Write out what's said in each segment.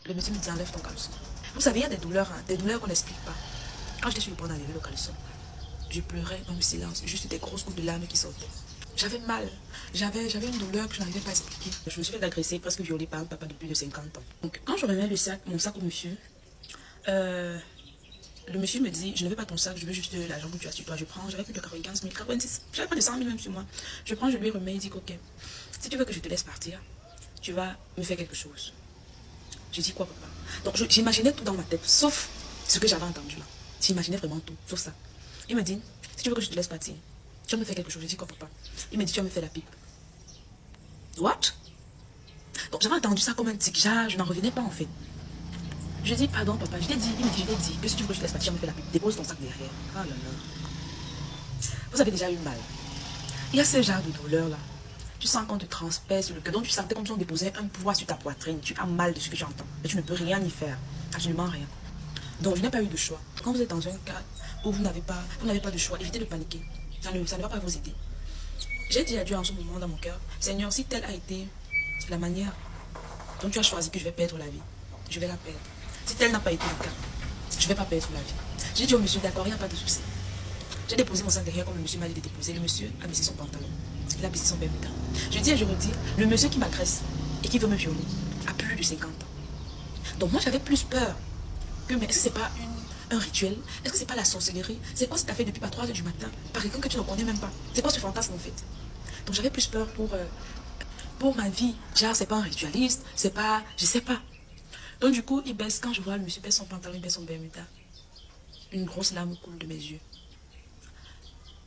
Le monsieur me dit enlève ton caleçon. Vous savez, il y a des douleurs qu'on n'explique pas. Quand j'étais sur le point d'enlever le caleçon, je pleurais dans le silence, juste des grosses gouttes de larmes qui sortaient. J'avais mal, j'avais une douleur que je n'arrivais pas à expliquer. Je me suis fait agresser, presque violée par un papa de plus de 50 ans. Donc quand je remets mon sac au monsieur, le monsieur me dit, je ne veux pas ton sac, je veux juste l'argent que tu as sur toi. Je prends, j'avais plus de 95 000, 96, j'avais pas de 100 000 même sur moi. Je prends, je lui remets, il dit, ok, si tu veux que je te laisse partir, tu vas me faire quelque chose. Je dis quoi, papa? Donc j'imaginais tout dans ma tête, sauf ce que j'avais entendu là. J'imaginais vraiment tout, sauf ça. Il me dit, si tu veux que je te laisse partir, tu vas me faire quelque chose. Je dis quoi, papa? Il me dit, tu vas me faire la pipe. What? Donc j'avais entendu ça comme un tic, je n'en revenais pas en fait. Je dis, pardon papa, je t'ai dit, il me dit, je t'ai dit que si tu veux que je te laisse partir, tu vas me faire la pipe. Dépose ton sac derrière. Oh là là. Vous avez déjà eu mal. Il y a ce genre de douleur là. Tu sens qu'on te transperce le cœur. Donc tu sentais comme si on déposait un poids sur ta poitrine. Tu as mal de ce que tu entends. Mais tu ne peux rien y faire. Absolument rien. Donc je n'ai pas eu de choix. Quand vous êtes dans un cas où vous n'avez pas de choix, évitez de paniquer. Ça ne va pas vous aider. J'ai dit à Dieu en ce moment dans mon cœur, Seigneur, si telle a été la manière dont tu as choisi que je vais perdre la vie, je vais la perdre. Si tel n'a pas été le cas, je ne vais pas perdre la vie. J'ai dit au monsieur, d'accord, il n'y a pas de souci. J'ai déposé mon sac derrière comme le monsieur m'a dit de déposer. Le monsieur a baissé son pantalon. Il a baissé son bermuda. Je dis et je redis, le monsieur qui m'agresse et qui veut me violer a plus de 50 ans. Donc moi j'avais plus peur que, mais est-ce que c'est pas un rituel? Est-ce que c'est pas la sorcellerie? C'est quoi ce que tu as fait depuis 3 heures du matin par quelqu'un que tu ne connais même pas? C'est quoi ce fantasme en fait? Donc j'avais plus peur pour ma vie. Genre c'est pas un ritualiste, c'est pas, je sais pas. Donc du coup il baisse, quand je vois le monsieur baisse son pantalon, il baisse son bermuda. Une grosse larme coule de mes yeux.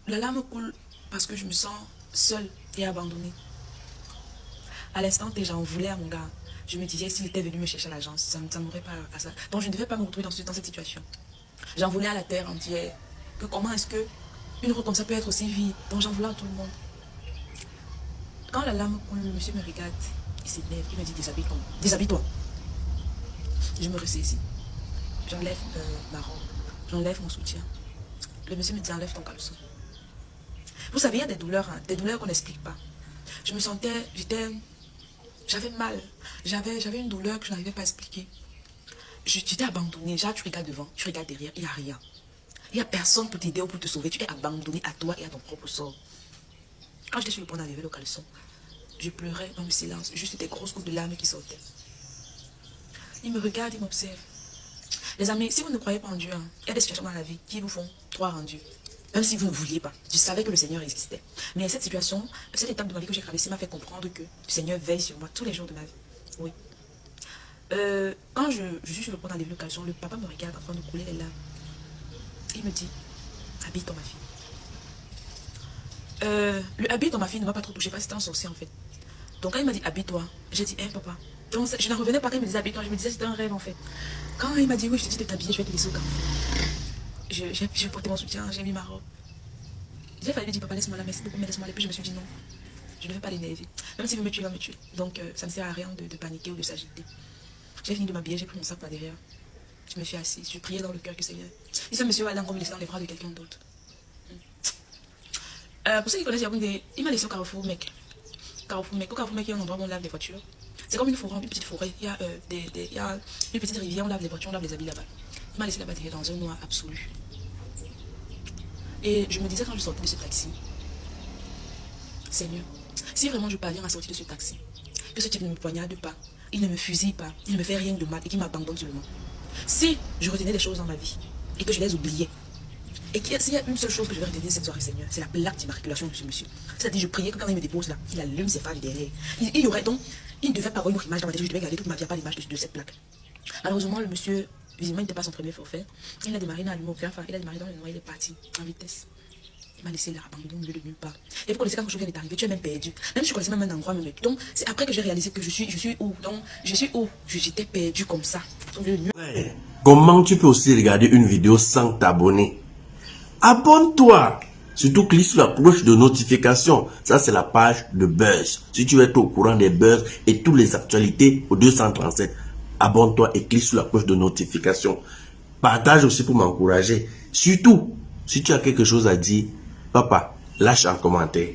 La larme coule parce que je me sens seule et abandonnée. À l'instant T, j'en voulais à mon gars. Je me disais, s'il était venu me chercher à l'agence, ça n'aurait pas à ça. Donc je ne devais pas me retrouver dans cette situation. J'en voulais à la terre entière. Que comment est-ce que une route comme ça peut être aussi vide? Donc j'en voulais à tout le monde. Quand la larme coule, le monsieur me regarde, il s'énerve, il me dit, déshabille-toi. Déshabille-toi. Je me ressaisis. J'enlève ma robe. J'enlève mon soutien. Le monsieur me dit, enlève ton caleçon. Vous savez, il y a des douleurs qu'on n'explique pas. Je me sentais, j'avais mal. J'avais une douleur que je n'arrivais pas à expliquer. J'étais abandonnée. Genre, tu regardes devant, tu regardes derrière, il n'y a rien. Il n'y a personne pour t'aider ou pour te sauver. Tu es abandonné à toi et à ton propre sort. Quand j'étais sur le point d'enlever le caleçon, je pleurais dans le silence. Juste des grosses gouttes de larmes qui sortaient. Il me regarde, il m'observe. Les amis, si vous ne croyez pas en Dieu, hein, il y a des situations dans la vie qui vous font croire en Dieu. Même si vous ne vouliez pas. Je savais que le Seigneur existait. Mais cette situation, cette étape de ma vie que j'ai traversée m'a fait comprendre que le Seigneur veille sur moi tous les jours de ma vie. Oui. Quand je suis sur le point d'enlever le caleçon, le papa me regarde en train de couler les larmes. Il me dit, habille-toi ma fille. Le habille-toi ma fille ne m'a pas trop touché parce que c'était un sorcier en fait. Donc quand il m'a dit habille-toi, j'ai dit, hein papa. Donc je n'en revenais pas quand il me disait habille-toi, je me disais c'était un rêve en fait. Quand il m'a dit oui, je te dis de t'habiller, je vais te laisser au carrefour. J'ai porté mon soutien, j'ai mis ma robe. J'ai failli lui dire, papa, laisse-moi là, merci beaucoup, mais laisse-moi aller. Puis je me suis dit non, je ne veux pas l'énerver. Même s'il veut me tuer, il va me tuer. Donc ça ne sert à rien de paniquer ou de s'agiter. J'ai fini de m'habiller, j'ai pris mon sac par derrière. Je me suis assise, je priais dans le cœur que Seigneur. Et ce monsieur va encore me laisser dans les bras de quelqu'un d'autre. Pour ceux qui connaissent Yaoundé, il m'a laissé au Carrefour Mec. Carrefour Mec, il y a un endroit où on lave les voitures. C'est comme une forêt, une petite forêt. Il y a, il y a une petite rivière, on lave les voitures, on lave les habits là-bas. Il m'a laissé là-bas derrière dans un noir absolu. Et je me disais quand je sortais de ce taxi, Seigneur, si vraiment je parviens à sortir de ce taxi, que ce type ne me poignarde pas, il ne me fusille pas, il ne me fait rien de mal et qu'il m'abandonne seulement. Si je retenais des choses dans ma vie et que je les oubliais, et s'il y a une seule chose que je vais retenir cette soirée, Seigneur, c'est la plaque d'immatriculation de ce monsieur. C'est-à-dire, je priais que quand il me dépose là, il allume ses phares derrière. Il y aurait donc, il ne devait pas avoir une autre image dans ma tête, je devais garder toute ma vie à pas l'image de cette plaque. Malheureusement, le monsieur, visiblement, il n'était pas son premier forfait. Il a démarré dans l'humour, enfin, il a démarré dans le noir, il est parti en vitesse. Il m'a laissé là, abandonné au milieu de nulle part. Et vous connaissez quand quelque chose vient d'arriver, tu es même perdu. Même si je connaissais même un endroit, même. Donc, c'est après que j'ai réalisé que je suis où. Donc, je suis où? J'étais perdu comme ça. Ouais. Comment tu peux aussi regarder une vidéo sans t'abonner? Abonne-toi! Surtout clique sur la cloche de notification. Ça, c'est la page de Buzz. Si tu veux être au courant des buzz et toutes les actualités au 237, abonne-toi et clique sur la cloche de notification. Partage aussi pour m'encourager. Surtout, si tu as quelque chose à dire, papa, lâche un commentaire.